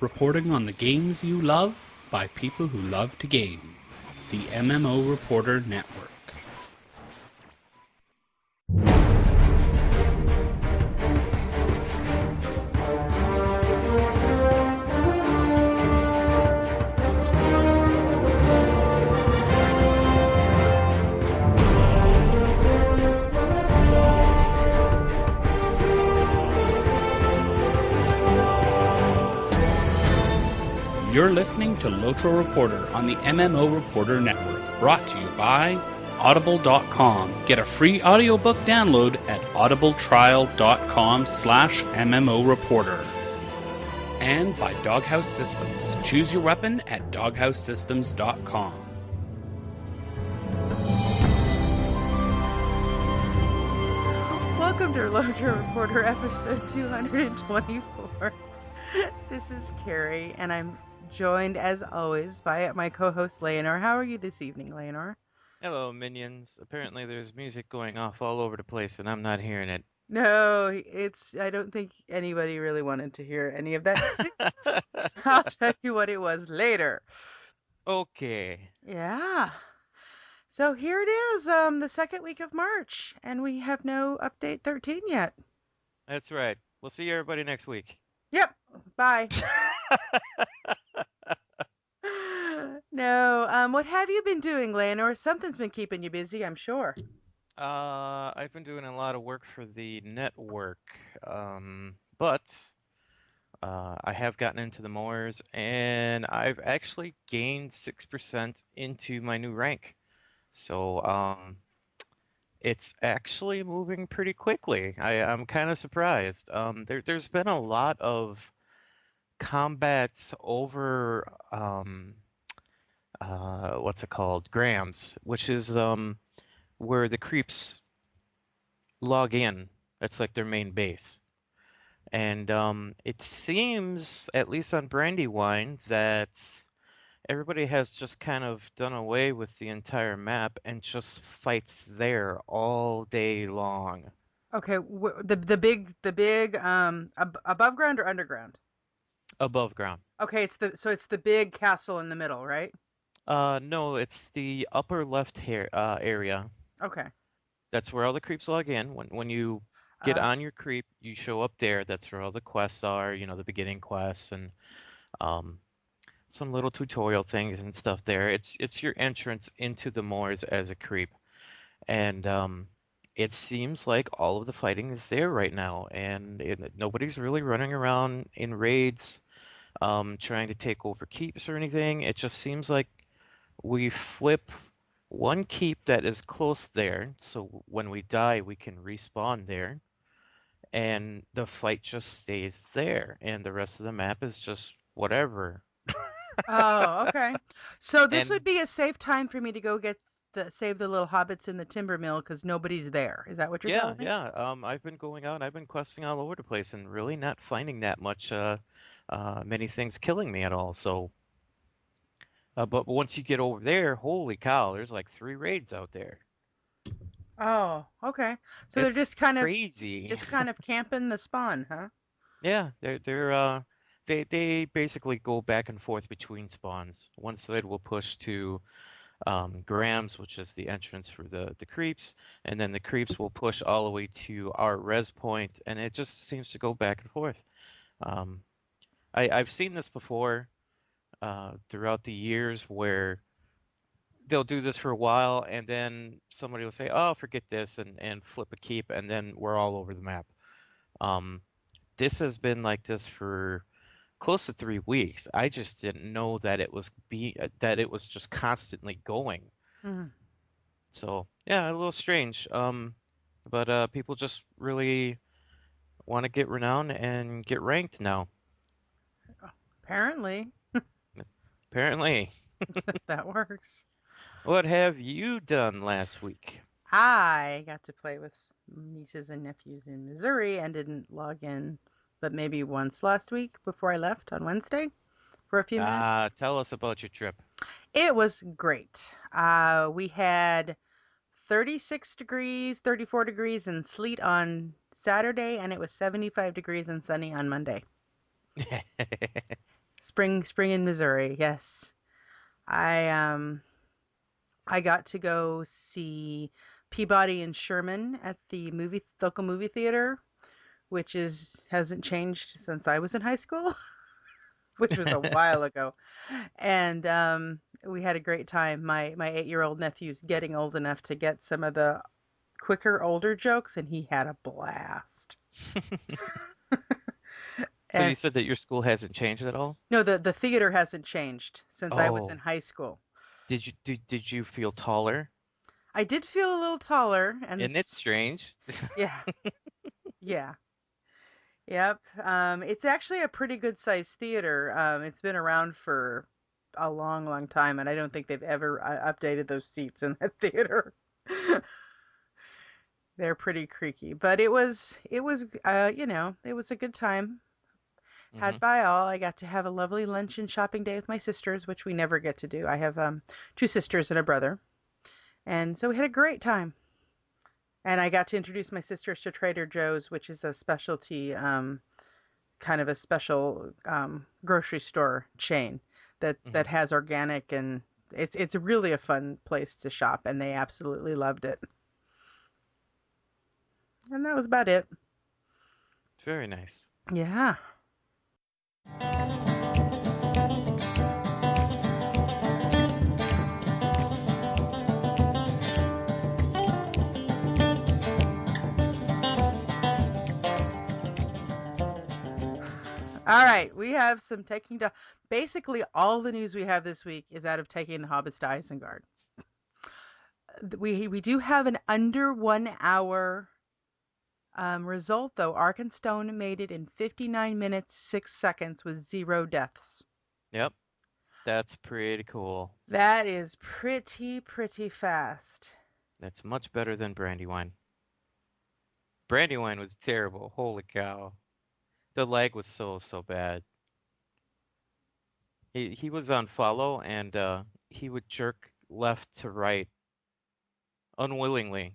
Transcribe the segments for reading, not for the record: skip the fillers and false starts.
Reporting on the games you love by people who love to game. The MMO Reporter Network. You're listening to LotRO Reporter on the MMO Reporter Network, brought to you by Audible.com. Get a free audiobook download at audibletrial.com/MMO Reporter. And by Doghouse Systems. Choose your weapon at doghousesystems.com. Welcome to LotRO Reporter episode 224. This is Cari, and I'm joined, as always, by my co-host, Layanor. How are you this evening, Layanor? Hello, minions. Apparently there's music going off all over the place, and I'm not hearing it. No, I don't think anybody really wanted to hear any of that. I'll tell you what it was later. Okay. Yeah. So here it is, the second week of March, and we have no update 13 yet. That's right. We'll see everybody next week. Yep. Bye. No. What have you been doing, Layanor? Something's been keeping you busy, I'm sure. I've been doing a lot of work for the network, but I have gotten into the mowers, and I've actually gained 6% into my new rank. So, it's actually moving pretty quickly. I'm kind of surprised. There's been a lot of combats over what's it called? Grams, which is where the creeps log in. That's like their main base. And it seems, at least on Brandywine, that everybody has just kind of done away with the entire map and just fights there all day long. Okay, the big above ground or underground? Above ground. Okay, it's the big castle in the middle, right? No, it's the upper left area. Okay. That's where all the creeps log in. When you get on your creep, you show up there. That's where all the quests are, the beginning quests and some little tutorial things and stuff there. It's your entrance into the moors as a creep. And it seems like all of the fighting is there right now, and nobody's really running around in raids trying to take over keeps or anything. It just seems like we flip one keep that is close there, so when we die we can respawn there, and the fight just stays there, and the rest of the map is just whatever. Oh, okay. So this And would be a safe time for me to go save the little hobbits in the timber mill because nobody's there. Is that what you're telling me? yeah, I've been going out, I've been questing all over the place and really not finding that much many things killing me at all. So but once you get over there, holy cow, there's like 3 raids out there. Oh, okay. So It's they're just kind crazy. of camping the spawn, huh? Yeah, they basically go back and forth between spawns. One side will push to Grams, which is the entrance for the creeps, and then the creeps will push all the way to our res point, and it just seems to go back and forth. I've seen this before throughout the years where they'll do this for a while, and then somebody will say, "Oh, forget this," and flip a keep, and then we're all over the map. This has been like this for close to 3 weeks. I just didn't know that it was just constantly going. Mhm. So yeah, a little strange. But people just really want to get renowned and get ranked now. Apparently, Apparently. that works. What have you done last week? I got to play with nieces and nephews in Missouri and didn't log in, but maybe once last week before I left on Wednesday for a few minutes. Tell us about your trip. It was great. We had 36 degrees, 34 degrees, and sleet on Saturday, and it was 75 degrees and sunny on Monday. Spring in Missouri. Yes. I I got to go see Peabody and Sherman at the local movie theater, which hasn't changed since I was in high school, which was a while ago. And we had a great time. My 8-year-old nephew's getting old enough to get some of the quicker, older jokes, and he had a blast. So And you said that your school hasn't changed at all? no, the theater hasn't changed since I was in Oh, high school. did you feel taller? I did feel a little taller, and Isn't it strange? yeah, yeah, yep. It's actually a pretty good sized theater. It's been around for a long, long time, and I don't think they've ever updated those seats in that theater. They're pretty creaky, but it was a good time. hmm Had by all. I got to have a lovely lunch and shopping day with my sisters, which we never get to do. I have 2 sisters and a brother, and so we had a great time. And I got to introduce my sisters to Trader Joe's, which is a specialty, kind of a special grocery store chain that hmm has organic, and it's really a fun place to shop, and they absolutely loved it. And that was about it. Very nice. Yeah. All right, we have some basically all the news we have this week is out of Taking the Hobbits to Isengard. We do have an under 1 hour result though. Arkenstone made it in 59 minutes 6 seconds with 0 deaths. Yep, that's pretty cool. That is pretty fast. That's much better than Brandywine. Brandywine was terrible. Holy cow. The lag was so bad. He was on follow and he would jerk left to right unwillingly,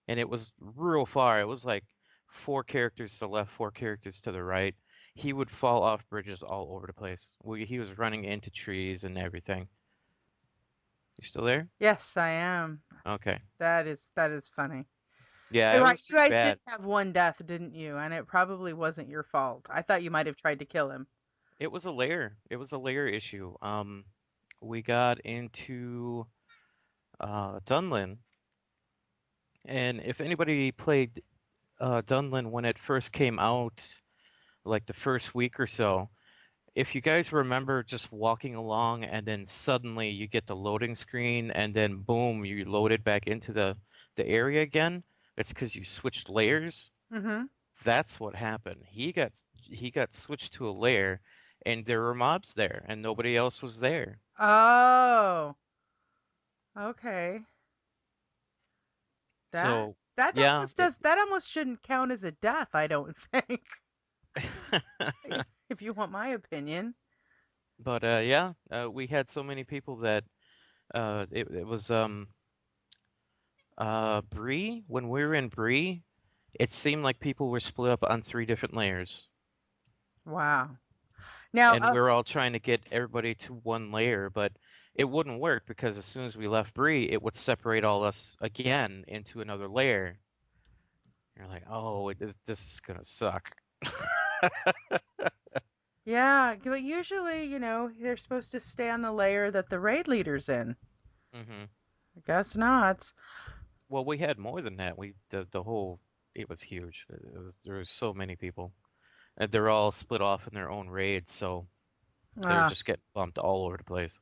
and it was real far. It was like 4 characters to the left, 4 characters to the right. He would fall off bridges all over the place. He was running into trees and everything. You still there? Yes, I am. Okay. That is funny. Yeah, it Right, was you pretty guys bad. did have 1 death, didn't you? And it probably wasn't your fault. I thought you might have tried to kill him. It was a layer. It was a layer issue. We got into Dunlin, and if anybody played Dunlin when it first came out, like the first week or so, if you guys remember just walking along and then suddenly you get the loading screen and then boom, you loaded back into the area again, it's because you switched layers. Mm-hmm. That's what happened. He got switched to a layer, and there were mobs there, and nobody else was there. Oh, okay. That So that yeah, almost that almost shouldn't count as a death, I don't think. If you want my opinion. but we had so many people that it was Bree. When we were in Bree, it seemed like people were split up on 3 different layers, Wow. Now, and we were all trying to get everybody to one layer, but it wouldn't work because as soon as we left Bree, it would separate all us again into another layer. You're like, oh, this is gonna suck. yeah, but usually, they're supposed to stay on the layer that the raid leader's in. hmm I guess not. Well, we had more than that. The whole it was huge. There was so many people, and they're all split off in their own raids, so they're Ah, just getting bumped all over the place.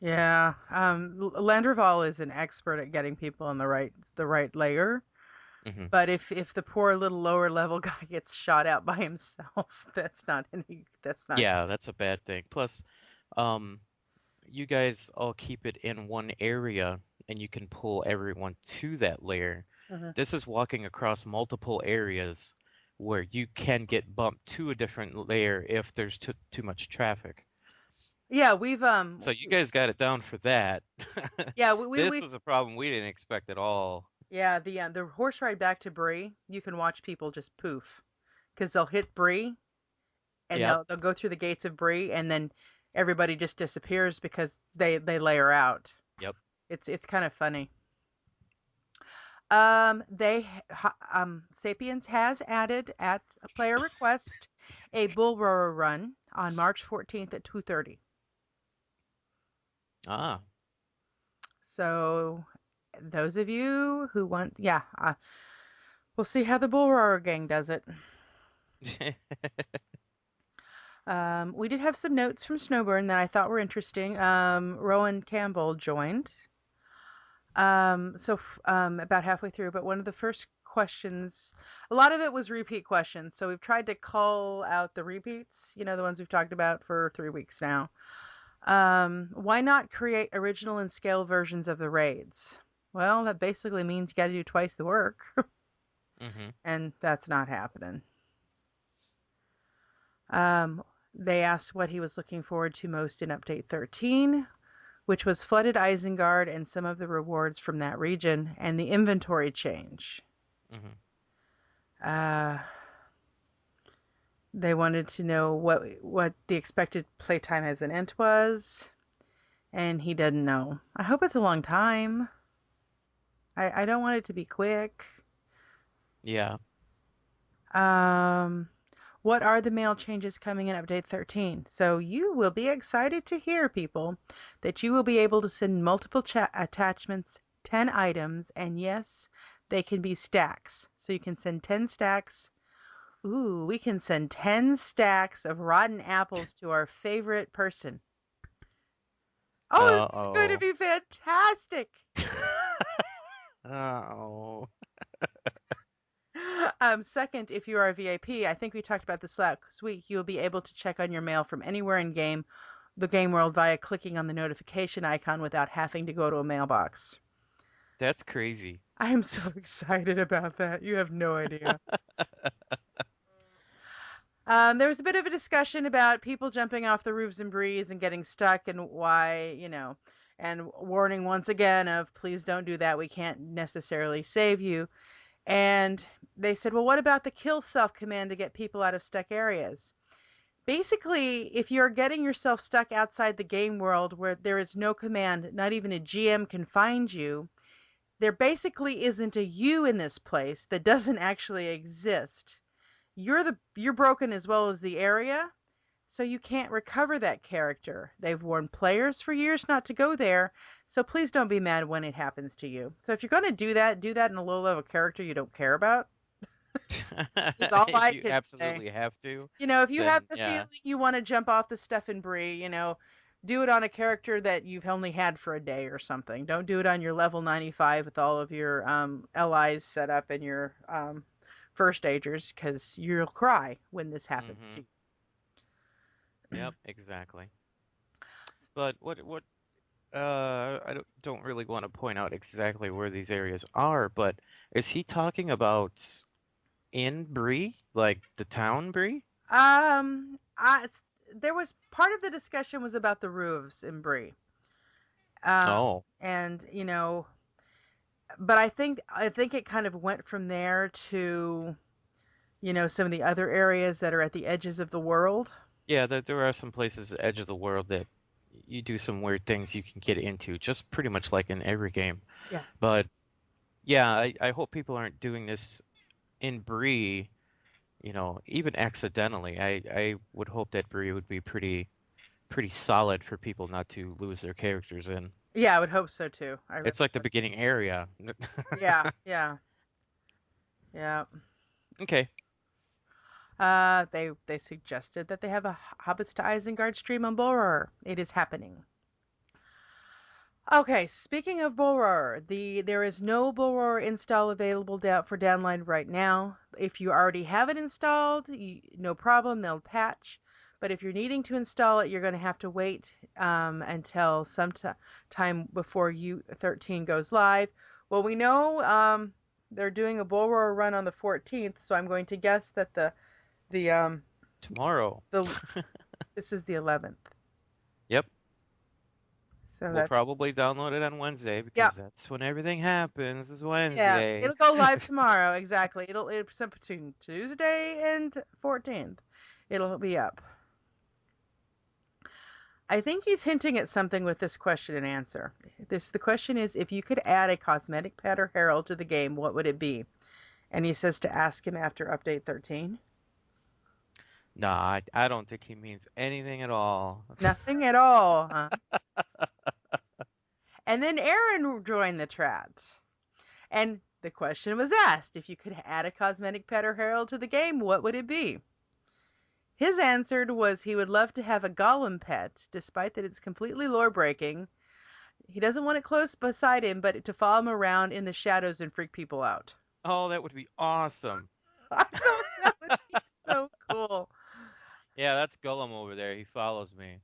yeah. Landreval is an expert at getting people on the right layer. hmm But if the poor little lower level guy gets shot out by himself, that's not Yeah, that's a bad thing. Plus, um, you guys all keep it in one area, and you can pull everyone to that layer. Mhm. This is walking across multiple areas where you can get bumped to a different layer if there's too much traffic. Yeah, we've So you guys got it down for that. yeah, we This was a problem we didn't expect at all. yeah, the horse ride back to Bree, you can watch people just poof because they'll hit Bree and Yep. they'll go through the gates of Bree, and then everybody just disappears because they layer out. Yep. It's kind of funny. Sapiens has added at a player request a bull roarer run on March 14th at 2:30. Ah. So those of you who want, we'll see how the bull roarer gang does it. We did have some notes from Snowburn that I thought were interesting. Rowan Campbell joined. About halfway through, but one of the first questions, a lot of it was repeat questions. So we've tried to call out the repeats, the ones we've talked about for 3 weeks now. Why not create original and scale versions of the raids? Well, that basically means you got to do twice the work, and that's not happening. They asked what he was looking forward to most in Update 13, which was flooded Isengard and some of the rewards from that region, and the inventory change. They wanted to know what the expected playtime as an Ent was, and he didn't know. I hope it's a long time. I don't want it to be quick. Yeah. What are the mail changes coming in Update 13? So you will be excited to hear, people, that you will be able to send multiple attachments, 10 items, and yes, they can be stacks. So you can send 10 stacks. Ooh, we can send 10 stacks of rotten apples to our favorite person. Oh, this is going to be fantastic. Oh. Second, if you are a VIP, I think we talked about this last week, you will be able to check on your mail from anywhere in the game world via clicking on the notification icon without having to go to a mailbox. That's crazy. I am so excited about that. You have no idea. There was a bit of a discussion about people jumping off the roofs and Breeze and getting stuck and why, and warning once again of please don't do that. We can't necessarily save you. And they said, well, what about the kill self command to get people out of stuck areas? Basically, if you're getting yourself stuck outside the game world where there is no command, not even a GM can find you, there basically isn't a you in this place that doesn't actually exist. You're broken as well as the area, so you can't recover that character. They've warned players for years not to go there, so please don't be mad when it happens to you. So if you're going to do that in a low-level character you don't care about. That's all I You can absolutely say. have to. If you have the yeah. feeling you want to jump off the stuff in Bree, do it on a character that you've only had for a day or something. Don't do it on your level 95 with all of your LIs set up and your first agers, because you'll cry when this happens to you. Yep, exactly. But I don't really want to point out exactly where these areas are, but is he talking about in Bree, like the town Bree? There was part of the discussion was about the roofs in Bree. And but I think it kind of went from there to some of the other areas that are at the edges of the world. Yeah, there are some places at the edge of the world that you do some weird things you can get into, just pretty much like in every game. Yeah. But yeah, I hope people aren't doing this in Bree, even accidentally. I would hope that Bree would be pretty solid for people not to lose their characters in. Yeah, I would hope so too. It's like the beginning area. Yeah. Okay. They suggested that they have a Hobbits to Isengard stream on Bullroarer. It is happening. Okay, speaking of Bullroarer, there is no Bullroarer install available for download right now. If you already have it installed, no problem, they'll patch. But if you're needing to install it, you're going to have to wait until some time before U13 goes live. Well, we know they're doing a Bullroarer run on the 14th, so I'm going to guess that the tomorrow. This is the 11th. Yep. So we'll probably download it on Wednesday because that's when everything happens. Is Wednesday. Yeah, it'll go live tomorrow. Exactly. It'll between Tuesday and 14th It'll be up. I think he's hinting at something with this question and answer. The question is, if you could add a cosmetic pet or herald to the game, what would it be? And he says to ask him after update 13. Nah, I don't think he means anything at all. Nothing at all, huh? And then Aaron joined the chat. And the question was asked, if you could add a cosmetic pet or herald to the game, what would it be? His answer was he would love to have a golem pet, despite that it's completely lore-breaking. He doesn't want it close beside him, but to follow him around in the shadows and freak people out. Oh, that would be awesome. I know, that would be so cool. Yeah, that's Gollum over there. He follows me.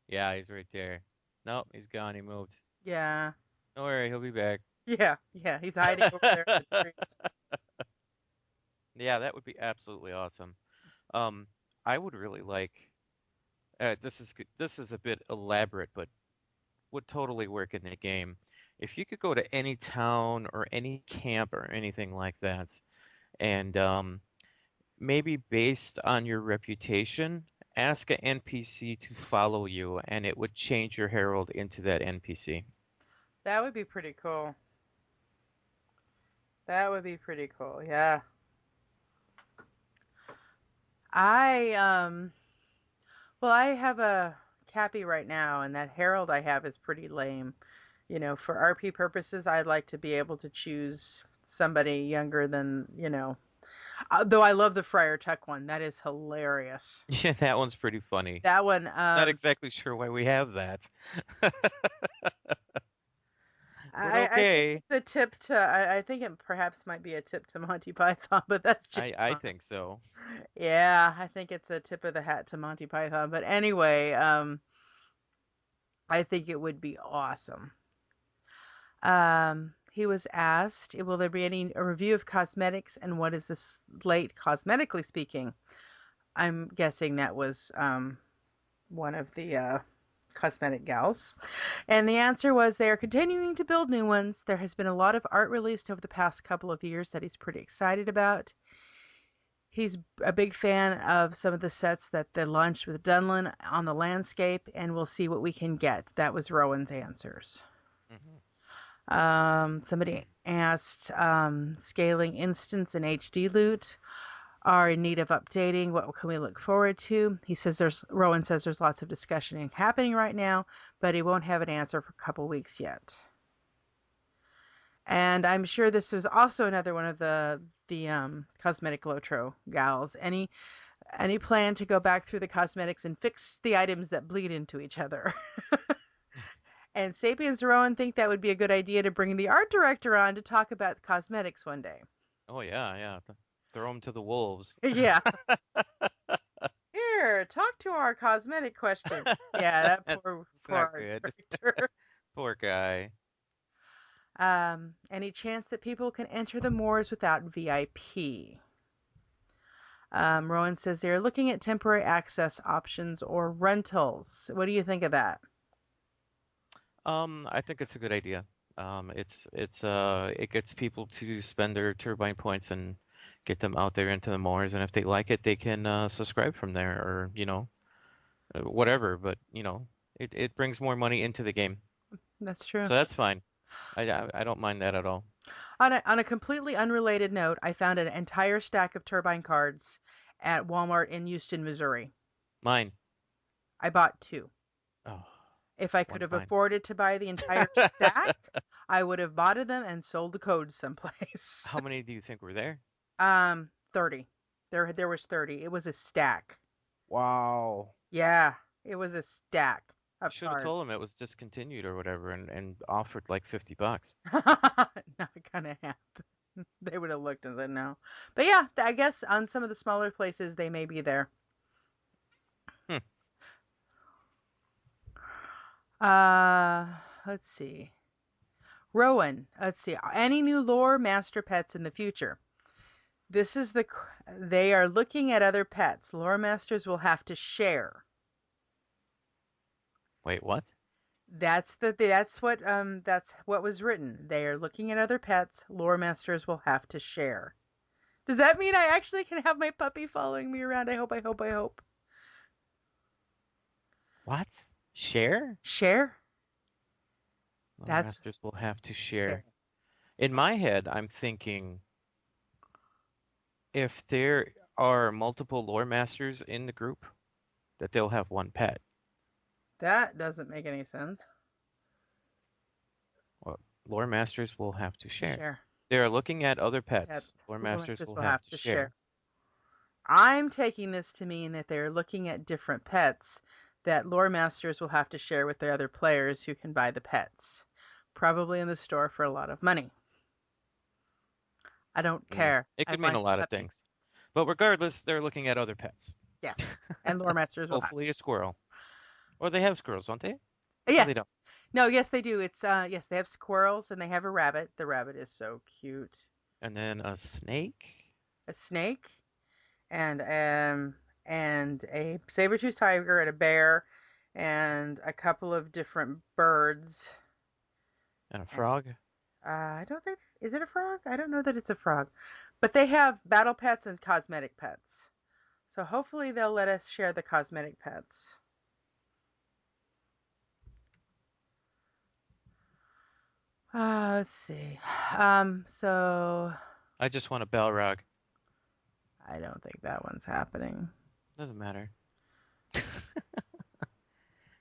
Yeah, he's right there. Nope, he's gone. He moved. Yeah. Don't worry, he'll be back. Yeah, he's hiding over there in the trees. Yeah, that would be absolutely awesome. I would really like. This is a bit elaborate, but would totally work in the game. If you could go to any town or any camp or anything like that, and maybe based on your reputation, ask an NPC to follow you, and it would change your herald into that NPC. That would be pretty cool. That would be pretty cool, yeah. Well, I have a Cappy right now, and that herald I have is pretty lame. You know, for RP purposes, I'd like to be able to choose somebody younger than, though I love the Friar Tuck one. That is hilarious. Yeah, that one's pretty funny. That one, Not exactly sure why we have that. I okay. think it's a tip to, I think it perhaps might be a tip to Monty Python, but that's just I think so. Yeah, I think it's a tip of the hat to Monty Python. But anyway, I think it would be awesome. He was asked, will there be a review of cosmetics and what is the slate cosmetically speaking? I'm guessing that was one of the cosmetic gals. And the answer was they are continuing to build new ones. There has been a lot of art released over the past couple of years that he's pretty excited about. He's a big fan of some of the sets that they launched with Dunlin on the landscape, and we'll see what we can get. That was Rowan's answers. Mm-hmm. Somebody asked, scaling instance and HD loot are in need of updating. What can we look forward to? Rowan says there's lots of discussion happening right now, but he won't have an answer for a couple weeks yet. And I'm sure this was also another one of the cosmetic LotRO gals. Any plan to go back through the cosmetics and fix the items that bleed into each other? And Sapiens Rowan think that would be a good idea to bring the art director on to talk about the cosmetics one day. Oh yeah. Throw them to the wolves. Yeah. Here, talk to our cosmetic question. Yeah, that poor art director. Poor guy. Any chance that people can enter the moors without VIP? Rowan says they're looking at temporary access options or rentals. What do you think of that? I think it's a good idea. It gets people to spend their turbine points and get them out there into the moors, and if they like it, they can subscribe from there, or whatever. But it brings more money into the game. That's true. So that's fine. I don't mind that at all. On a completely unrelated note, I found an entire stack of turbine cards at Walmart in Houston, Missouri. Mine. I bought 2. Oh. If I could have afforded to buy the entire stack, I would have bought them and sold the codes someplace. How many do you think were there? 30. There was 30. It was a stack. Wow. Yeah, it was a stack. I should have told them it was discontinued or whatever, and offered like $50. Not gonna happen. They would have looked and said no. But yeah, I guess on some of the smaller places they may be there. Let's see. Rowan, let's see. Any new lore master pets in the future? They are looking at other pets. Lore masters will have to share. Wait, what? That's what was written. They are looking at other pets. Lore masters will have to share. Does that mean I actually can have my puppy following me around? I hope, I hope, I hope. What? Share? Share? Lore That's masters will have to share. share. In my head, I'm thinking if there are multiple lore masters in the group, that they'll have one pet. That doesn't make any sense. Well, lore masters will have to share. Share. They are looking at other Yep. pets. Lore Lore masters masters will will have have to to share. share. I'm taking this to mean that they're looking at different pets that lore masters will have to share with the other players who can buy the pets. Probably in the store for a lot of money. I don't care. It I could mean a want the lot of puppy. things. But regardless, they're looking at other pets. Yes. And lore masters will have. Hopefully a squirrel. Or they have squirrels, don't they? Yes. No, they don't. No, yes they do. It's yes, they have squirrels and they have a rabbit. The rabbit is so cute. And then a snake. A snake and a saber-toothed tiger and a bear and a couple of different birds. And a frog. I don't think, is it a frog? I don't know that it's a frog. But they have battle pets and cosmetic pets. So hopefully they'll let us share the cosmetic pets. Let's see. So I just want a Balrog. I don't think that one's happening. Doesn't matter.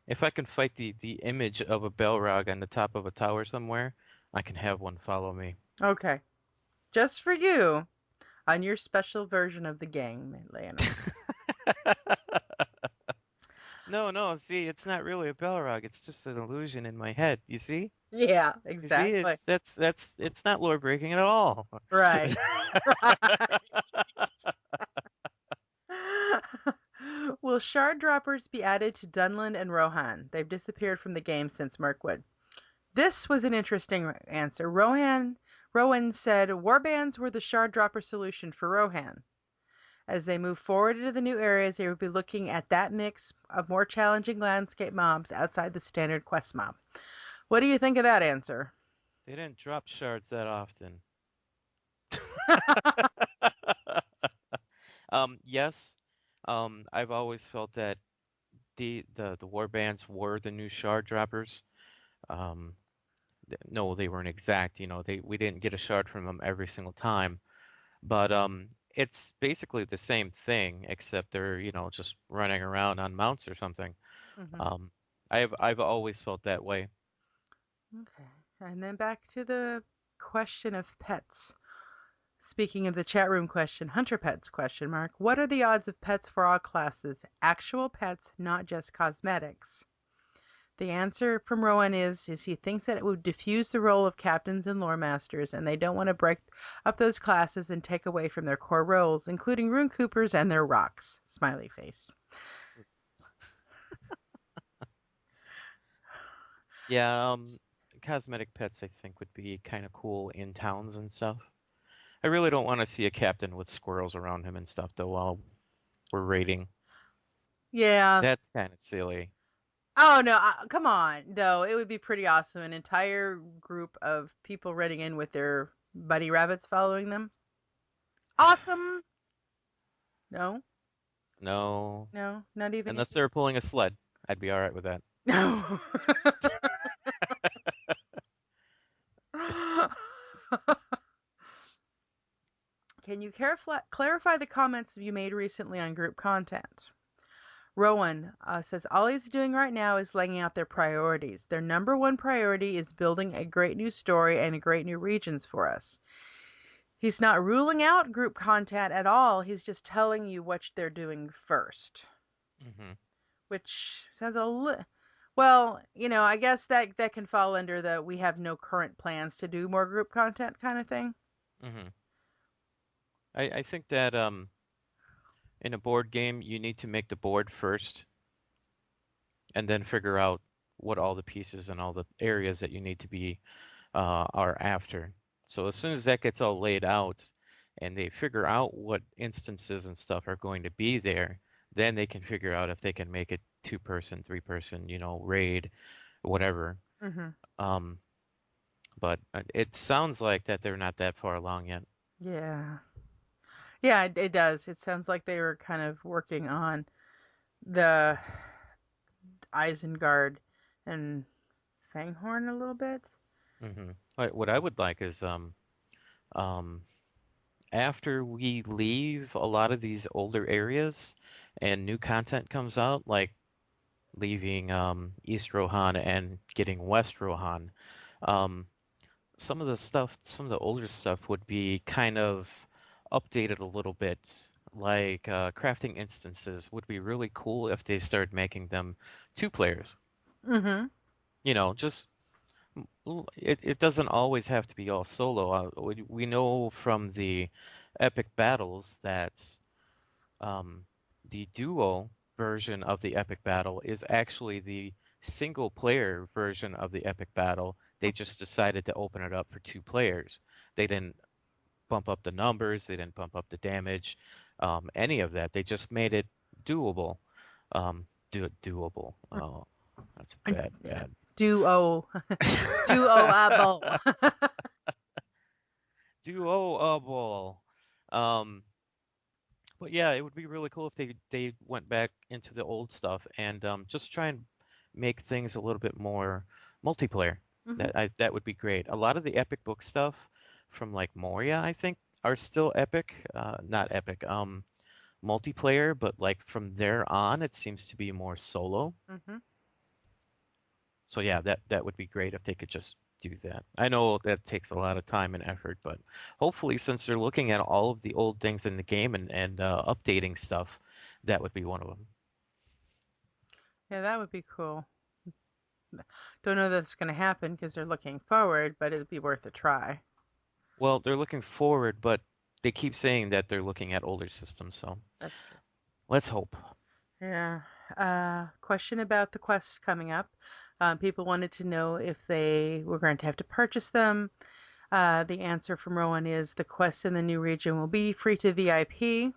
If I can fight the image of a Balrog on the top of a tower somewhere, I can have one follow me. Okay. Just for you on your special version of the game, Layanor. No, see, it's not really a Balrog. It's just an illusion in my head. You see? Yeah, You see, exactly. it's not lore breaking at all. Right. Right. Will shard droppers be added to Dunland and Rohan? They've disappeared from the game since Mirkwood. This was an interesting answer. Rowan said warbands were the shard dropper solution for Rohan. As they move forward into the new areas, they will be looking at that mix of more challenging landscape mobs outside the standard quest mob. What do you think of that answer? They didn't drop shards that often. Yes. I've always felt that the warbands were the new shard droppers. No, they weren't exact. We didn't get a shard from them every single time, but it's basically the same thing, except they're just running around on mounts or something. Mm-hmm. I've always felt that way. Okay. And then back to the question of pets. Speaking of the chat room question, hunter pets question mark. What are the odds of pets for all classes? Actual pets, not just cosmetics. The answer from Rowan is he thinks that it would diffuse the role of captains and lore masters, and they don't want to break up those classes and take away from their core roles, including rune coopers and their rocks. Smiley face. Yeah, cosmetic pets I think would be kind of cool in towns and stuff. I really don't want to see a captain with squirrels around him and stuff though while we're raiding. Yeah. That's kind of silly. Oh no, come on. Though it would be pretty awesome. An entire group of people running in with their buddy rabbits following them. Awesome. No, No, no, not even. unless they were pulling a sled, I'd be all right with that. No. Can you clarify the comments you made recently on group content? Rowan says all he's doing right now is laying out their priorities. Their number one priority is building a great new story and great new regions for us. He's not ruling out group content at all. He's just telling you what they're doing first. Mm-hmm. Which sounds a little... Well, I guess that can fall under the we have no current plans to do more group content kind of thing. Mm-hmm. I think that in a board game you need to make the board first and then figure out what all the pieces and all the areas that you need to be are after. So as soon as that gets all laid out and they figure out what instances and stuff are going to be there, then they can figure out if they can make it 2-person, 3-person, raid, whatever. Mm-hmm. But it sounds like that they're not that far along yet. Yeah. Yeah, it does. It sounds like they were kind of working on the Isengard and Fanghorn a little bit. What I would like is um, after we leave a lot of these older areas and new content comes out, like leaving East Rohan and getting West Rohan, um, some of the older stuff would be kind of updated a little bit. Like crafting instances would be really cool if they started making them two players. Mm-hmm. Just it doesn't always have to be all solo. We know from the epic battles that um, the duo version of the epic battle is actually the single player version of the epic battle. They just decided to open it up for two players. They didn't bump up the numbers, they didn't bump up the damage, any of that. They just made it doable. Doable. Oh, that's Yeah. bad. Duo. Duoable. Doable. Um, but yeah, it would be really cool if they went back into the old stuff and just try and make things a little bit more multiplayer. Hmm. That would be great. A lot of the epic book stuff from like Moria, I think, are still epic. Not epic. Multiplayer, but like from there on, it seems to be more solo. Hmm. So yeah, that would be great if they could just do that. I know that takes a lot of time and effort, but hopefully, since they're looking at all of the old things in the game and updating stuff, that would be one of them. Yeah, that would be cool. Don't know that it's going to happen because they're looking forward, but it'd be worth a try. Well, they're looking forward, but they keep saying that they're looking at older systems, so That's true. let's hope. Yeah. Question about the quests coming up. People wanted to know if they were going to have to purchase them. The answer from Rowan is the quests in the new region will be free to VIP,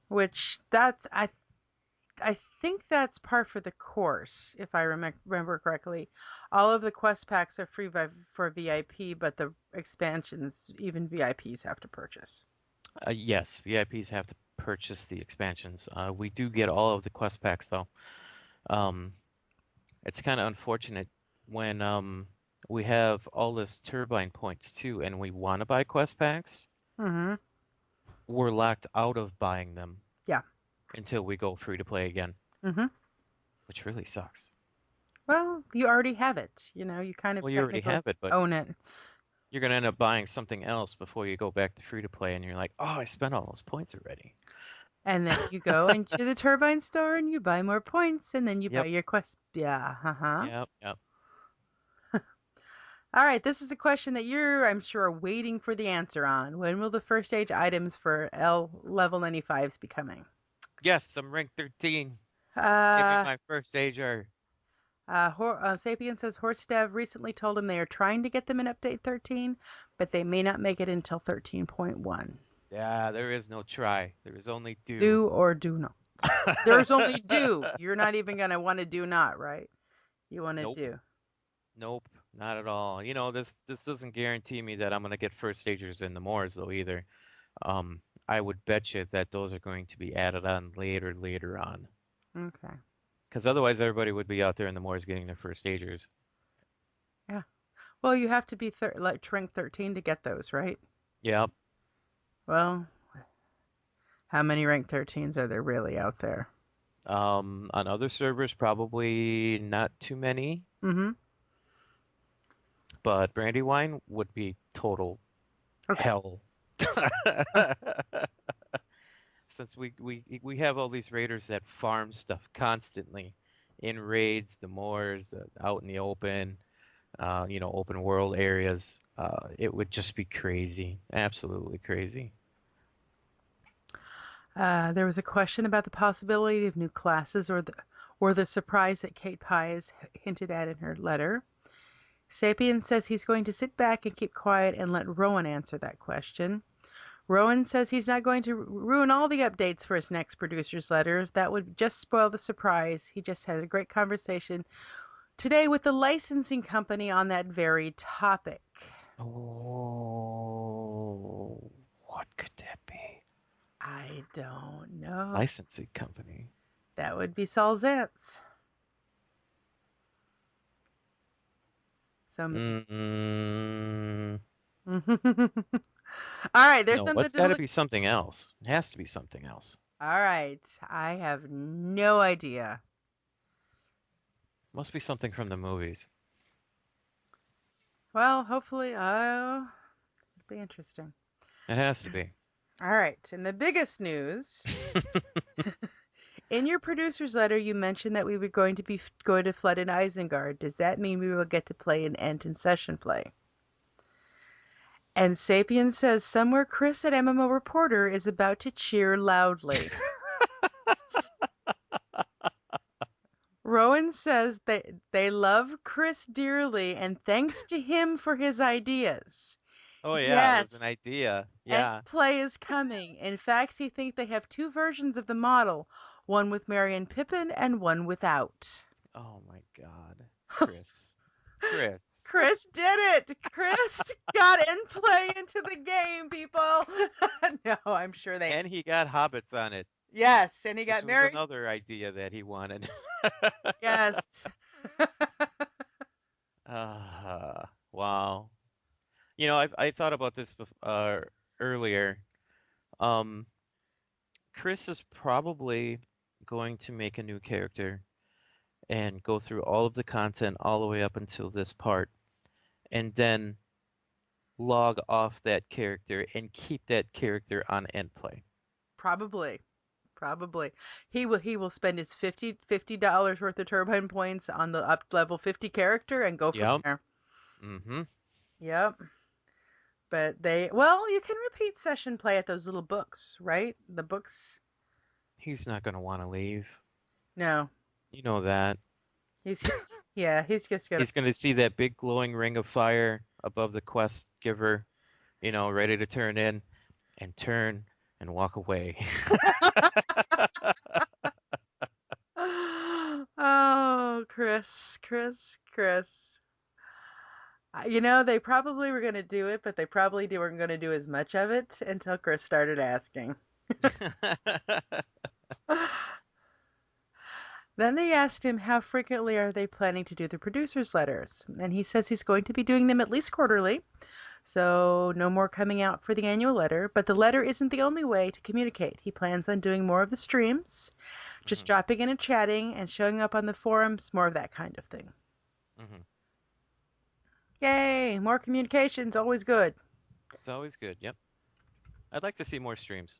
which I think that's par for the course, if I remember correctly. All of the quest packs are free for VIP, but the expansions, even VIPs have to purchase. Yes, VIPs have to purchase the expansions. We do get all of the quest packs though. Um, it's kind of unfortunate when we have all this turbine points too, and we want to buy quest packs. Mm-hmm. We're locked out of buying them Yeah. until we go free to play again, Mm-hmm. which really sucks. Well, you already have it. You kind of Well, you already technically have it, but own it. you're gonna end up buying something else before you go back to free to play, and you're like, oh, I spent all those points already. And then you go into the turbine store and you buy more points, and then you buy Yep, your quest. Yeah. Uh-huh. yep. All right, this is a question that you're, I'm sure, waiting for the answer on. When will the first stage items for L level 95s be coming? Yes, I'm ranked 13. Give me Uh, my first stager. Sapien says Horstev recently told him they are trying to get them in Update 13, but they may not make it until 13.1. Yeah, there is no try. There is only do. Do or do not. There's only do. You're not even going to want to do not, right? You want to Nope. do. Nope, not at all. This doesn't guarantee me that I'm gonna get first stagers in the Moors though either. I would bet you that those are going to be added on later on. Okay. Because otherwise everybody would be out there in the Moors getting their first stagers. Yeah. Well, you have to be like rank 13 to get those, right? Yep. Well, how many rank 13s are there really out there? On other servers probably not too many, Mm-hmm. but Brandywine would be total Okay. hell. Since we have all these raiders that farm stuff constantly in raids, the moors, out in the open, open world areas, it would just be crazy, absolutely crazy. There was a question about the possibility of new classes or the surprise that Kate Pye has hinted at in her letter. Sapien says he's going to sit back and keep quiet and let Rowan answer that question. Rowan says he's not going to ruin all the updates for his next producer's letter. That would just spoil the surprise. He just had a great conversation today with the licensing company on that very topic. Oh, what could that I don't know. Licensing company. That would be Saul Zaentz. So. Mm-mm. All right, there's No, something it's to got to look. be something else. It has to be something else. All right, I have no idea. Must be something from the movies. Well, hopefully, it'll be interesting. It has to be. All right, and the biggest news. In your producer's letter, you mentioned that we were going to be going to flood in Isengard. Does that mean we will get to play an Ent in session play? And Sapien says somewhere Chris at MMO Reporter is about to cheer loudly. Rowan says they love Chris dearly and thanks to him for his ideas. Oh yeah, it was Yes, an idea. Ent Yeah. play is coming. In fact, he thinks they have 2 versions of the model, one with Merry and Pippin and one without. Oh my God, Chris. Chris. Chris did it! Chris got Ent play into the game, people! No, I'm sure they... And he got hobbits on it. Yes, and he Which got was Merry... another idea that he wanted. Yes. Wow. You know, I thought about this earlier. Chris is probably going to make a new character and go through all of the content all the way up until this part, and then log off that character and keep that character on endplay. Probably. He will spend his $50 worth of turbine points on the up level 50 character and go from there. Mm-hmm. Yep. But you can repeat session play at those little books, right? The books. He's not gonna want to leave. No. You know that. He's just gonna. He's gonna see that big glowing ring of fire above the quest giver, ready to turn in, and turn and walk away. Oh, Chris. They probably were going to do it, but they probably weren't going to do as much of it until Chris started asking. Then they asked him how frequently are they planning to do the producer's letters, and he says he's going to be doing them at least quarterly, so no more coming out for the annual letter, but the letter isn't the only way to communicate. He plans on doing more of the streams, just dropping in and chatting and showing up on the forums, more of that kind of thing. Mm-hmm. Yay, more communication's always good. It's always good, yep. I'd like to see more streams.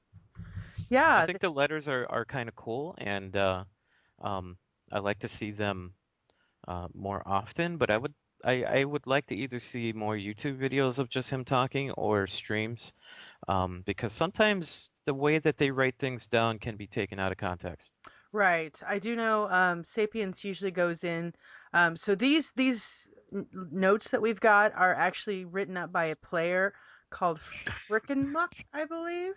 Yeah. I think the letters are kind of cool, and I like to see them more often, but I would like to either see more YouTube videos of just him talking or streams, because sometimes the way that they write things down can be taken out of context. Right. I do know Sapiens usually goes in. So these notes that we've got are actually written up by a player called Frickin' Muck, I believe.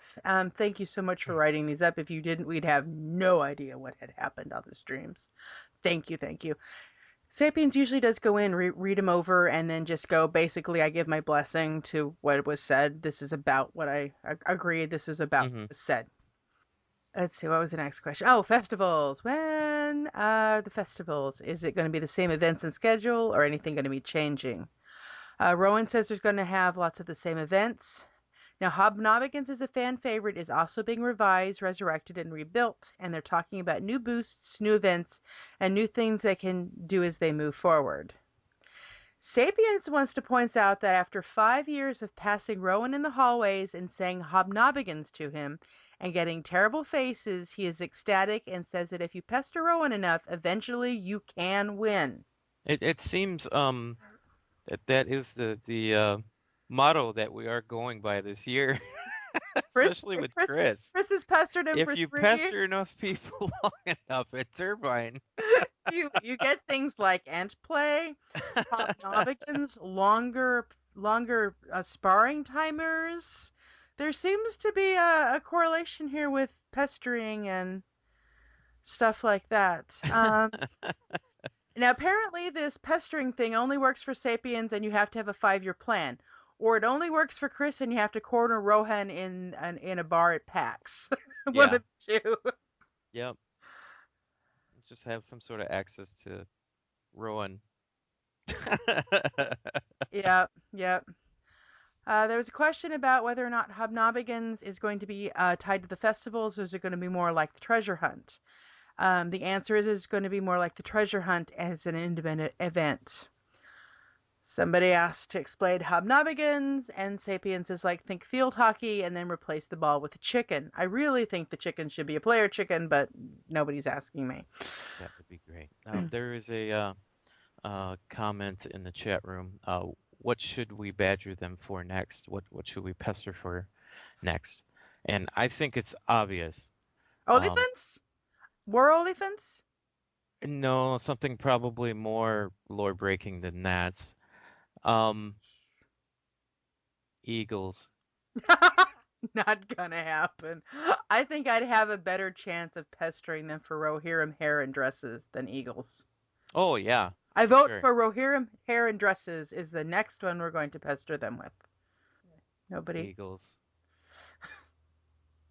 Thank you so much for writing these up. If you didn't, we'd have no idea what had happened on the streams. Thank you. Sapiens usually does go in, read them over, and then just go, basically, I give my blessing to what was said. This is about what I agreed. This is about what was said. Let's see, what was the next question? Oh, festivals. When are the festivals? Is it going to be the same events and schedule, or anything going to be changing? Rowan says there's going to have lots of the same events. Now, Hobnobbigans is a fan favorite, is also being revised, resurrected, and rebuilt, and they're talking about new boosts, new events, and new things they can do as they move forward. Sapiens wants to point out that after 5 years of passing Rowan in the hallways and saying Hobnobbigans to him and getting terrible faces, he is ecstatic and says that if you pester Rowan enough, eventually you can win. It seems that is the motto that we are going by this year, especially with Chris. Chris has pestered him for 3 years. If you pester enough people long enough at Turbine, you get things like Ent play, Hobnobbigans, longer sparring timers. There seems to be a correlation here with pestering and stuff like that. Now, apparently, this pestering thing only works for Sapiens, and you have to have a 5-year plan. Or it only works for Chris, and you have to corner Rohan in a bar at PAX. One Yeah. of the two. Yep. Just have some sort of access to Rowan. Yep, yep. There was a question about whether or not Hobnobbigans is going to be tied to the festivals, or is it going to be more like the treasure hunt? The answer is it's going to be more like the treasure hunt as an independent event. Somebody asked to explain Hobnobbigans, and Sapiens is like, think field hockey and then replace the ball with a chicken. I really think the chicken should be a player chicken, but nobody's asking me. That would be great. There is a comment in the chat room. What should we badger them for next? What should we pester for next? And I think it's obvious. Olifants? War olifants? No, something probably more lore breaking than that. Eagles. Not gonna happen. I think I'd have a better chance of pestering them for Rohirrim hair and dresses than eagles. Oh yeah, I vote sure. for Rohirrim hair and dresses is the next one we're going to pester them with. Nobody. Eagles.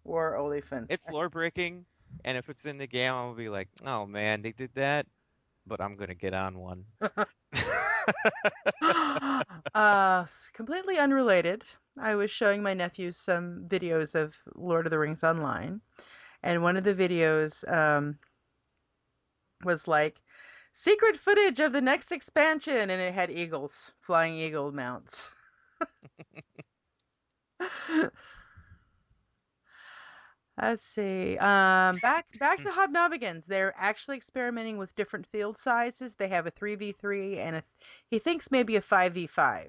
War olifants. It's lore breaking, and if it's in the game, I'm gonna be like, oh man, they did that, but I'm gonna get on one. Completely unrelated. I was showing my nephews some videos of Lord of the Rings Online, and one of the videos was like secret footage of the next expansion, and it had eagles, flying eagle mounts. Let's see. Back to Hobnobbigans. They're actually experimenting with different field sizes. They have a 3v3 and he thinks maybe a 5v5.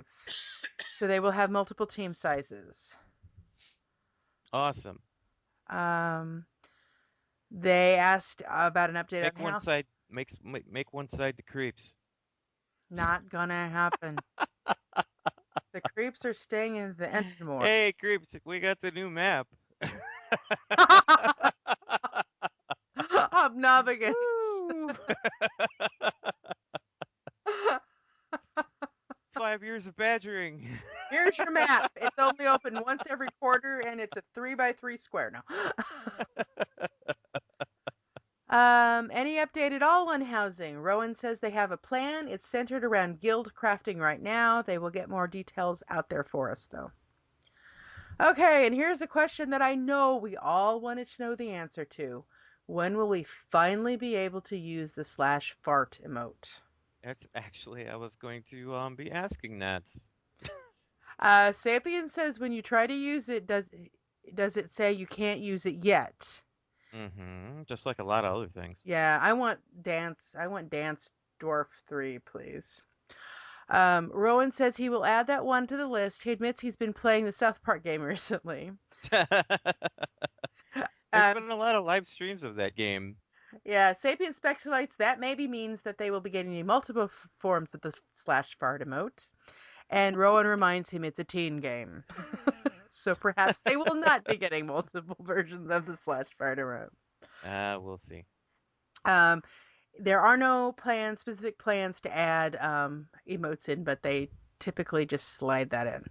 So they will have multiple team sizes. Awesome. They asked about an update Make on one how. side make one side the creeps. Not gonna happen. The creeps are staying in the Entenmore. Hey creeps, we got the new map. Hobnobbigans. 5 years of badgering. Here's your map. It's only open once every quarter, and it's a 3x3 square now. Any update at all on housing? Rowan says they have a plan. It's centered around guild crafting right now. They will get more details out there for us, though. Okay, and here's a question that I know we all wanted to know the answer to. When will we finally be able to use the /fart emote? That's actually, I was going to be asking that. Sapien says when you try to use it, does it say you can't use it yet? Mm-hmm. Just like a lot of other things. Yeah, I want Dance Dwarf 3, please. Rowan says he will add that one to the list. He admits he's been playing the South Park game recently. There's been a lot of live streams of that game. Yeah, Sapien speculates that maybe means that they will be getting multiple forms of the /fart emote. And Rowan reminds him it's a teen game. So perhaps they will not be getting multiple versions of the /fart emote. We'll see. There are no specific plans to add emotes in, but they typically just slide that in.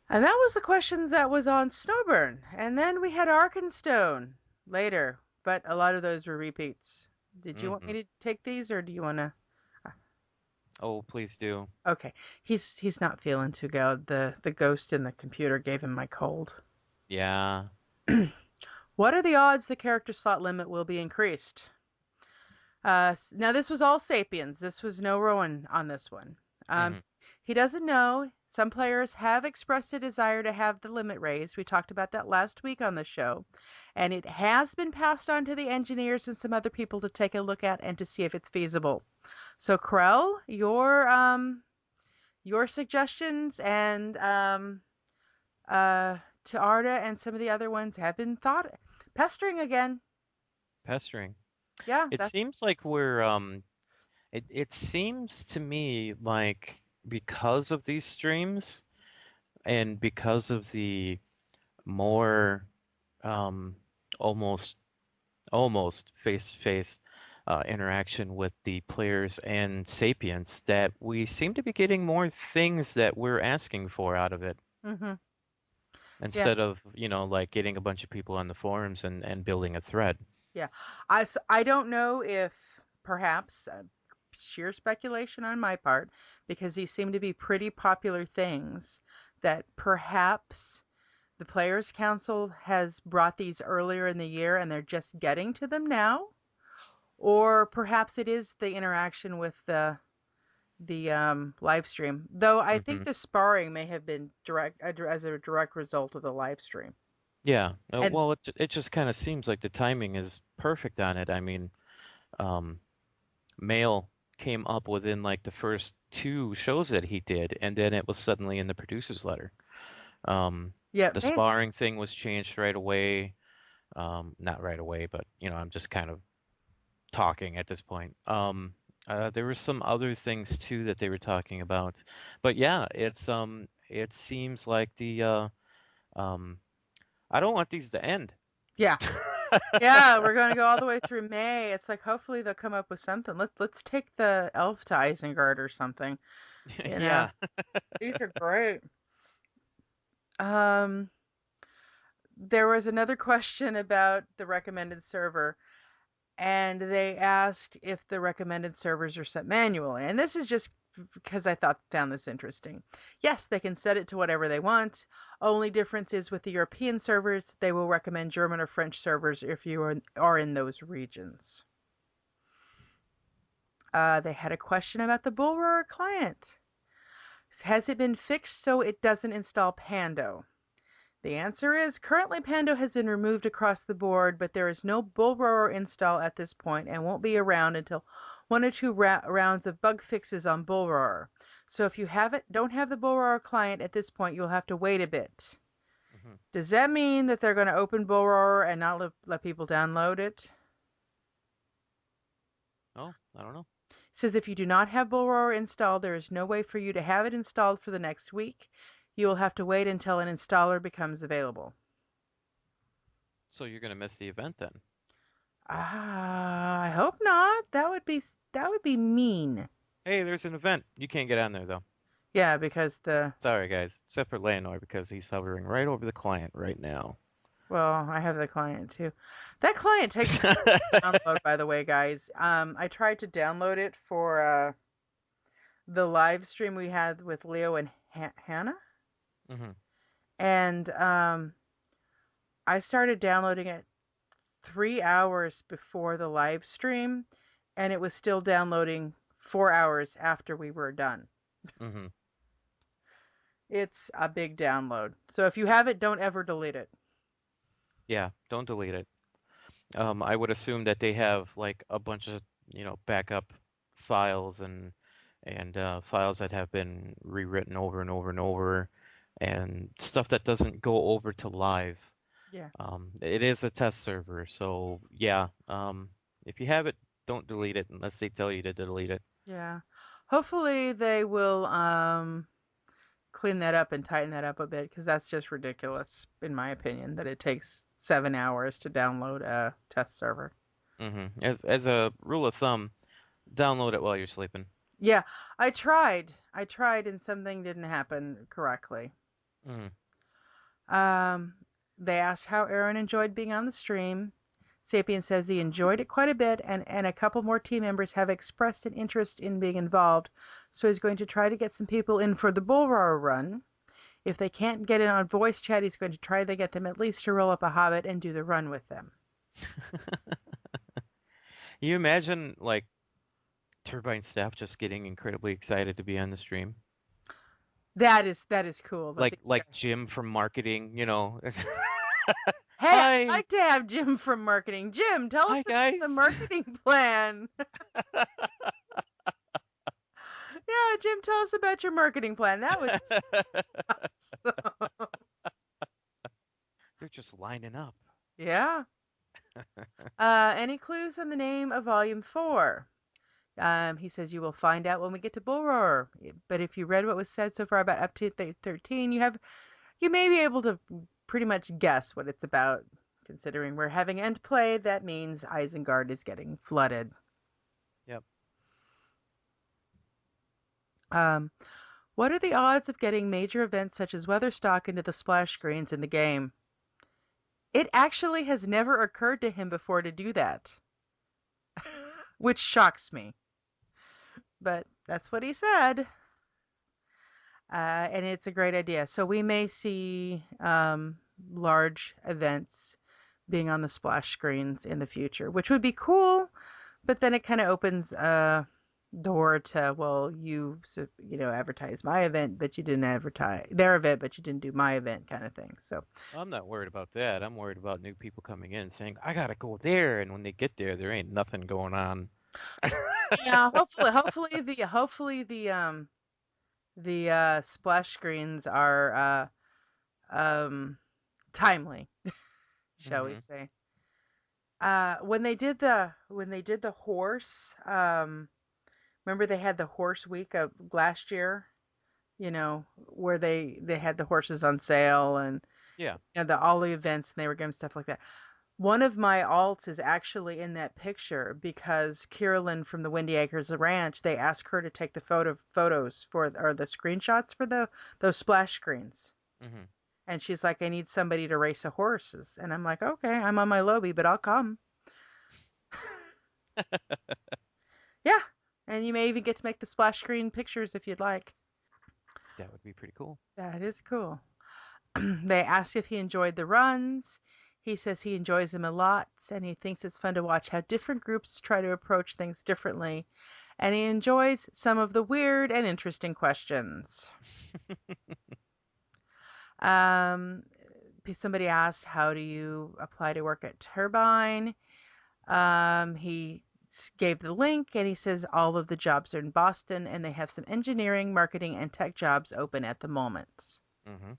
And that was the questions that was on Snowburn. And then we had Arkenstone later, but a lot of those were repeats. Did you want me to take these, or do you want to? Oh, please do. Okay. He's not feeling too good. The ghost in the computer gave him my cold. Yeah. What are the odds the character slot limit will be increased? Now, this was all Sapiens. This was no Rowan on this one. He doesn't know. Some players have expressed a desire to have the limit raised. We talked about that last week on the show. And it has been passed on to the engineers and some other people to take a look at and to see if it's feasible. So, Krell, your suggestions and to Arda and some of the other ones have been thought. Pestering again. Pestering. Yeah. It seems like we're it seems to me like because of these streams and because of the more almost face-to-face interaction with the players and Sapiens that we seem to be getting more things that we're asking for out of it. Yeah, instead of, like getting a bunch of people on the forums and building a thread. yeah. I don't know if perhaps sheer speculation on my part, because these seem to be pretty popular things, that perhaps the Players Council has brought these earlier in the year and they're just getting to them now, or perhaps it is the interaction with the live stream. Though I think Hmm. the sparring may have been as a direct result of the live stream. Yeah. And Well, it just kind of seems like the timing is perfect on it. I mean, um, Mail came up within like the first two shows that he did, and then it was suddenly in the producer's letter. Um, yeah, the sparring thing was changed right away. Not right away, but I'm just kind of talking at this point. There were some other things too that they were talking about, but yeah, it seems like um, I don't want these to end. yeah, yeah, we're going to go all the way through May. It's like hopefully they'll come up with something. Let's take the elf to Isengard or something. You know, Yeah. these are great. Um, there was another question about the recommended server, and they asked if the recommended servers are set manually. And this is just because I found this interesting. Yes, they can set it to whatever they want. Only difference is with the European servers, they will recommend German or French servers if you are in those regions. They had a question about the Bullroarer client. Has it been fixed so it doesn't install Pando? The answer is currently Pando has been removed across the board, but there is no Bullroarer install at this point and won't be around until one or two rounds of bug fixes on Bullroarer. So if you don't have the Bullroarer client at this point, you'll have to wait a bit. Hmm. Does that mean that they're going to open Bullroarer and not let people download it? Oh, I don't know. It says if you do not have Bullroarer installed, there is no way for you to have it installed for the next week. You will have to wait until an installer becomes available. So you're gonna miss the event then? I hope not. That would be mean. Hey, there's an event. You can't get on there though. Yeah, because Sorry, guys. Except for Layanor because he's hovering right over the client right now. well, I have the client too. That client takes a download, by the way, guys. I tried to download it for the live stream we had with Leo and Hannah, Hmm. and I started downloading it 3 hours before the live stream, and it was still downloading 4 hours after we were done. Hmm. It's a big download. So if you have it, don't ever delete it. Yeah, don't delete it. I would assume that they have like a bunch of, backup files and files that have been rewritten over and over and over, and stuff that doesn't go over to live. Yeah. It is a test server, so yeah. If you have it, don't delete it unless they tell you to delete it. Yeah. Hopefully they will clean that up and tighten that up a bit, because that's just ridiculous, in my opinion, that it takes 7 hours to download a test server. As a rule of thumb, download it while you're sleeping. Yeah, I tried, and something didn't happen correctly. Mm. They asked how Aaron enjoyed being on the stream. Sapien says he enjoyed it quite a bit, and a couple more team members have expressed an interest in being involved, so he's going to try to get some people in for the Bullroarer run. If they can't get in on voice chat, he's going to try to get them at least to roll up a Hobbit and do the run with them. You imagine like Turbine staff just getting incredibly excited to be on the stream? That is cool. Like Jim from marketing, Hey, Hi. I'd like to have Jim from marketing. Jim, tell Hi, us guys. the marketing plan. Yeah, Jim, tell us about your marketing plan. That was awesome. They're just lining up. Yeah. Any clues on the name of Volume 4? He says you will find out when we get to Bullroarer. But if you read what was said so far about up to 13, you may be able to pretty much guess what it's about. Considering we're having end play, that means Isengard is getting flooded. Yep. What What are the odds of getting major events such as Weatherstock into the splash screens in the game? It actually has never occurred to him before to do that, which shocks me. But that's what he said. And it's a great idea. So we may see large events being on the splash screens in the future, which would be cool. But then it kind of opens a door to, well, you advertise my event, but you didn't advertise their event, but you didn't do my event, kind of thing. So I'm not worried about that. I'm worried about new people coming in saying, I gotta go there, and when they get there, there ain't nothing going on. yeah, hopefully the splash screens are timely, shall we Hmm. say. When they did the horse, remember they had the horse week of last year, where they had the horses on sale and Yeah. all the events, and they were giving stuff like that. One of my alts is actually in that picture because Carolyn from the Windy Acres Ranch, they asked her to take the photos or the screenshots for those splash screens. Hmm. And she's like, I need somebody to race the horses. And I'm like, okay, I'm on my Lobby, but I'll come. Yeah. And you may even get to make the splash screen pictures if you'd like. That would be pretty cool. That is cool. They asked if he enjoyed the runs. He says he enjoys them a lot, and he thinks it's fun to watch how different groups try to approach things differently. And he enjoys some of the weird and interesting questions. Um, Somebody asked, how do you apply to work at Turbine? He gave the link, and he says all of the jobs are in Boston, and they have some engineering, marketing, and tech jobs open at the moment. Hmm.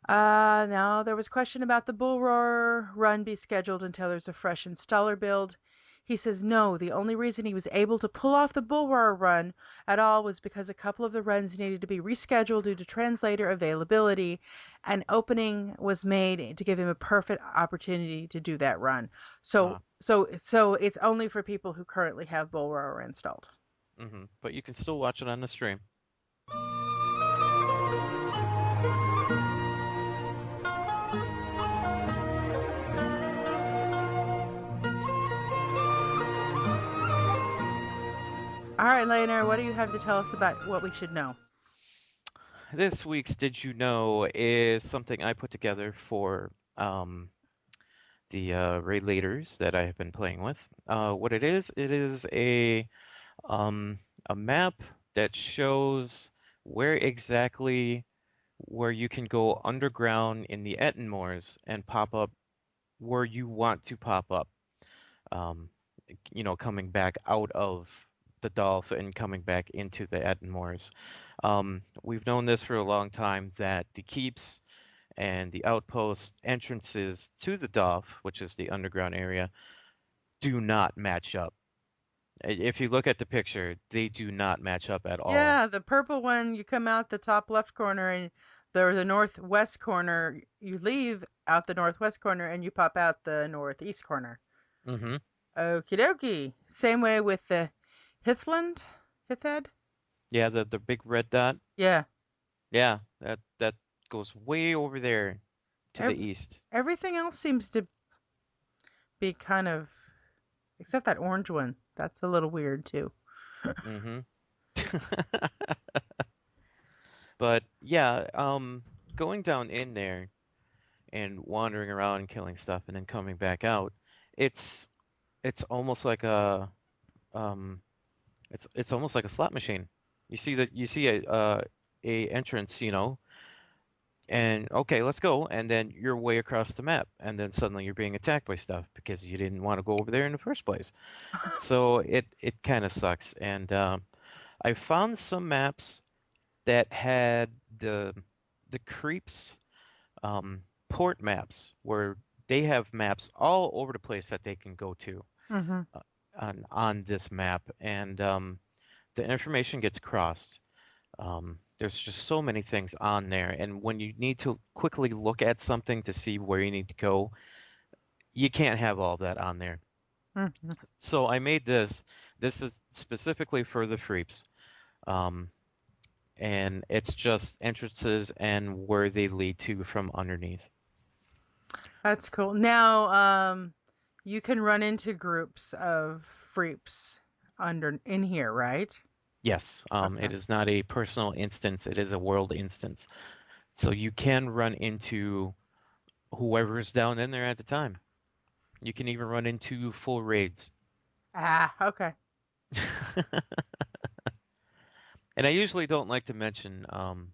Now there was question about the bull roar run be scheduled until there's a fresh installer build. He says no, the only reason he was able to pull off the bull roar run at all was because a couple of the runs needed to be rescheduled due to translator availability, and opening was made to give him a perfect opportunity to do that run. So Ah. so it's only for people who currently have bull roar installed. But you can still watch it on the stream. All right, Layanor, what do you have to tell us about what we should know? This week's Did You Know is something I put together for the raid leaders that I have been playing with. What it is um, a map that shows where exactly where you can go underground in the Ettenmoors and pop up where you want to pop up. Um, coming back out of the Dolph and coming back into the Ettenmoors. We've known this for a long time that the keeps and the outpost entrances to the Dolph, which is the underground area, do not match up. If you look at the picture, they do not match up at all. Yeah, the purple one, you come out the top left corner, and the northwest corner, you leave out the northwest corner and you pop out the northeast corner. Hmm. Okie dokie. Same way with the Hithhead? Yeah, the big red dot. Yeah. Yeah, that goes way over there to the Ev- east. Everything else seems to be kind of, except that orange one. That's a little weird too. Hmm. But yeah, going down in there and wandering around and killing stuff and then coming back out, it's it's almost like a um it's almost like a slot machine. You see a entrance, and okay, let's go, and then you're way across the map, and then suddenly you're being attacked by stuff because you didn't want to go over there in the first place. So it kind of sucks. And I found some maps that had the creeps port maps where they have maps all over the place that they can go to Mm-hmm. on this map, and the information gets crossed. There's just so many things on there, and when you need to quickly look at something to see where you need to go, you can't have all that on there. Mm-hmm. So I made this. This is specifically for the freeps. Um, and it's just entrances and where they lead to from underneath. That's cool. Now, you can run into groups of freeps in here, right? Yes, Okay. it is not a personal instance, it is a world instance. So you can run into whoever's down in there at the time. You can even run into full raids. Ah, okay. And I usually don't like to mention um,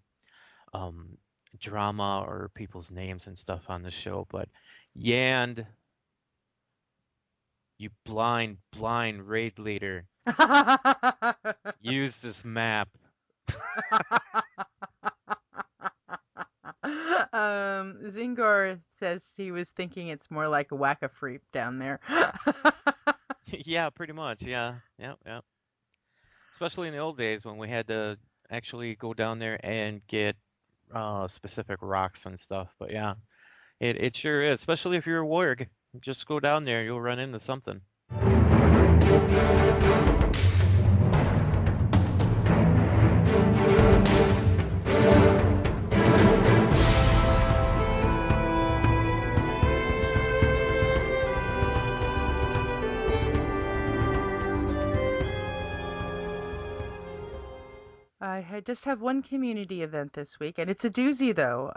drama or people's names and stuff on the show, but Yand, you blind raid leader, use this map. Zingor says he was thinking it's more like a whack-a-freep down there. Yeah, pretty much. Yeah, yeah, yeah. Especially in the old days when we had to actually go down there and get specific rocks and stuff. But yeah, it sure is. Especially if you're a warg, just go down there, you'll run into something. I just have one community event this week, and it's a doozy though.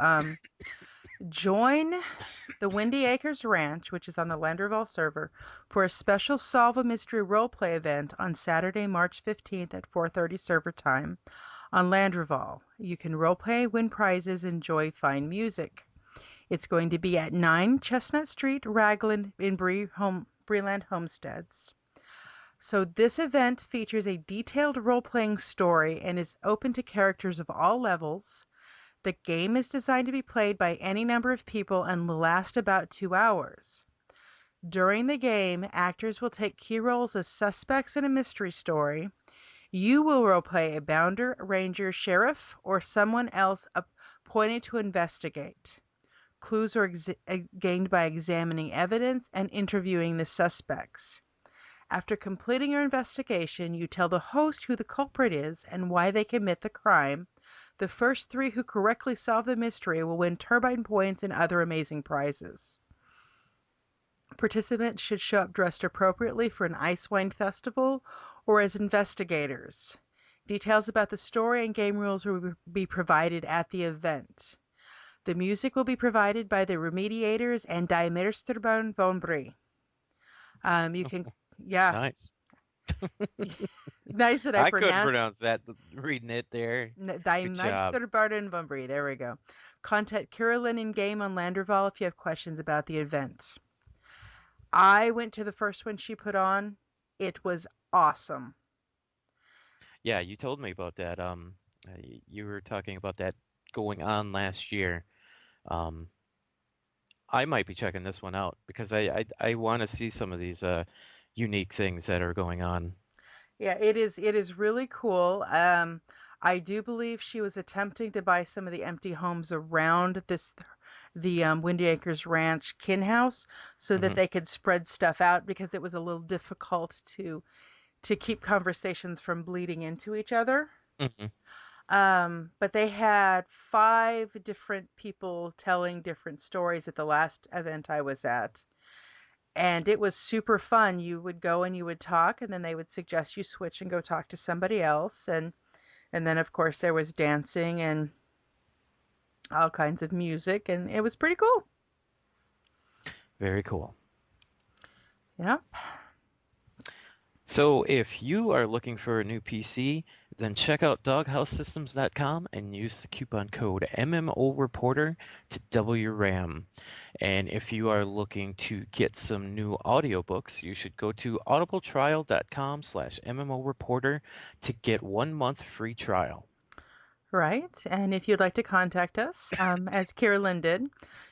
Join the Windy Acres Ranch, which is on the Landerval server, for a special Solve a Mystery roleplay event on Saturday, March 15th at 4:30 server time on Landerval. You can roleplay, win prizes, enjoy fine music. It's going to be at 9 Chestnut Street, Raglan in Breland Homesteads. So this event features a detailed role-playing story and is open to characters of all levels. The game is designed to be played by any number of people and will last about 2 hours. During the game, actors will take key roles as suspects in a mystery story. You will roleplay a bounder, ranger, sheriff, or someone else appointed to investigate. Clues are gained by examining evidence and interviewing the suspects. After completing your investigation, you tell the host who the culprit is and why they commit the crime. The first 3 who correctly solve the mystery will win turbine points and other amazing prizes. Participants should show up dressed appropriately for an ice wine festival or as investigators. Details about the story and game rules will be provided at the event. The music will be provided by the Remediators and Die Meesterbaan von Brie. You can, yeah, Nice. nice that I I couldn't pronounced. pronounce that reading it there. Die Good job. Meesterbaan von Brie. There we go. Contact Carolyn in game on Landerval if you have questions about the event. I went to the first one she put on. It was awesome. Yeah, you told me about that. You were talking about that going on last year. I might be checking this one out because I want to see some of these unique things that are going on. Yeah, it is really cool. I do believe she was attempting to buy some of the empty homes around the Windy Acres Ranch kin house so that Hmm. they could spread stuff out because it was a little difficult to keep conversations from bleeding into each other. Hmm. But they had 5 different people telling different stories at the last event I was at. And it was super fun. You would go and you would talk, and then they would suggest you switch and go talk to somebody else. And then, of course, there was dancing and all kinds of music, and it was pretty cool. Very cool. Yeah. So if you are looking for a new PC, then check out doghousesystems.com and use the coupon code MMOReporter to double your RAM. And if you are looking to get some new audiobooks, you should go to audibletrial.com/MMOReporter to get 1 month free trial. Right. And if you'd like to contact us, as Carolyn did,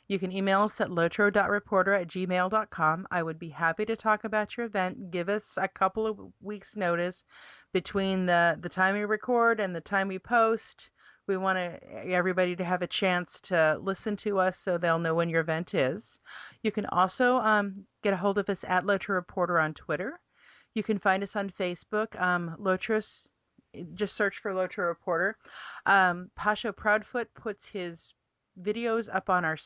you can email us at lotro.reporter@gmail.com. I would be happy to talk about your event. Give us a couple of weeks' notice between the time we record and the time we post. We want everybody to have a chance to listen to us so they'll know when your event is. You can also get a hold of us at LotRo Reporter on Twitter. You can find us on Facebook. Just search for LotRO Reporter. Pasho Proudfoot puts his videos up on our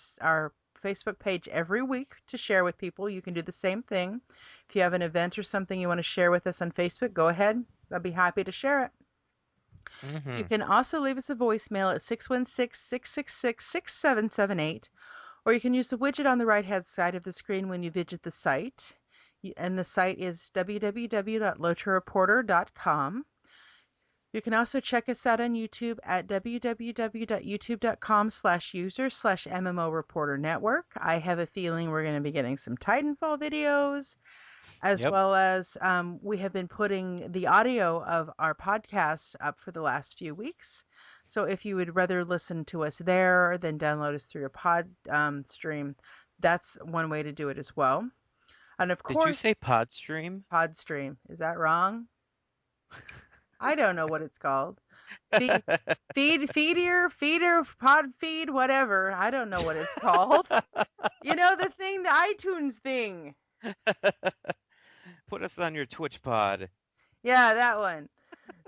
Facebook page every week to share with people. You can do the same thing. If you have an event or something you want to share with us on Facebook, go ahead. I'll be happy to share it. You Mm-hmm. can also leave us a voicemail at 616-666-6778, or you can use the widget on the right-hand side of the screen when you visit the site. And the site is www.lotroreporter.com. You can also check us out on YouTube at www.youtube.com/user/MMO Reporter Network. I have a feeling we're going to be getting some Titanfall videos, as Yep. well as we have been putting the audio of our podcast up for the last few weeks. So if you would rather listen to us there than download us through your pod stream, that's one way to do it as well. And of Did you course, say pod stream? pod stream. Is that wrong? I don't know what it's called. Feed, feeder, pod feed, whatever. I don't know what it's called. You know, the thing, the iTunes thing. Put us on your Twitch pod. Yeah, that one.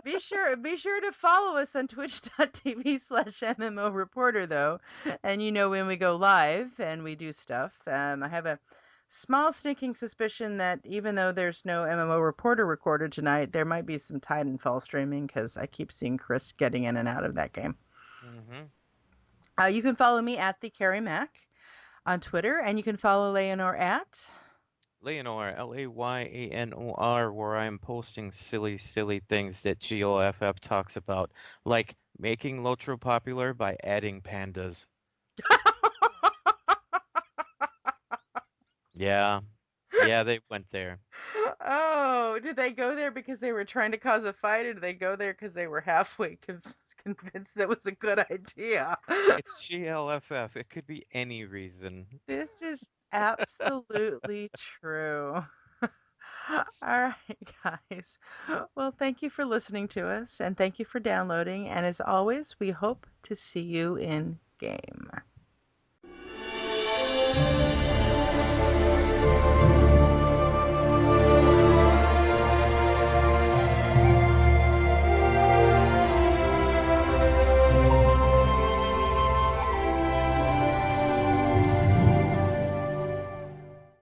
Be sure to follow us on twitch.tv/MMO Reporter though. And you know when we go live and we do stuff. I have a small sneaking suspicion that even though there's no MMO Reporter recorded tonight, there might be some Titanfall streaming because I keep seeing Chris getting in and out of that game. Mm-hmm. You can follow me at the Cari Mac on Twitter, and you can follow Layanor at Layanor, Layanor, where I am posting silly things that GOFF talks about, like making LotRO popular by adding pandas. Yeah, they went there. Oh, did they go there because they were trying to cause a fight, or did they go there because they were halfway convinced that was a good idea? It's GLFF. It could be any reason. This is absolutely true. All right, guys. Well, thank you for listening to us, and thank you for downloading. And as always, we hope to see you in game.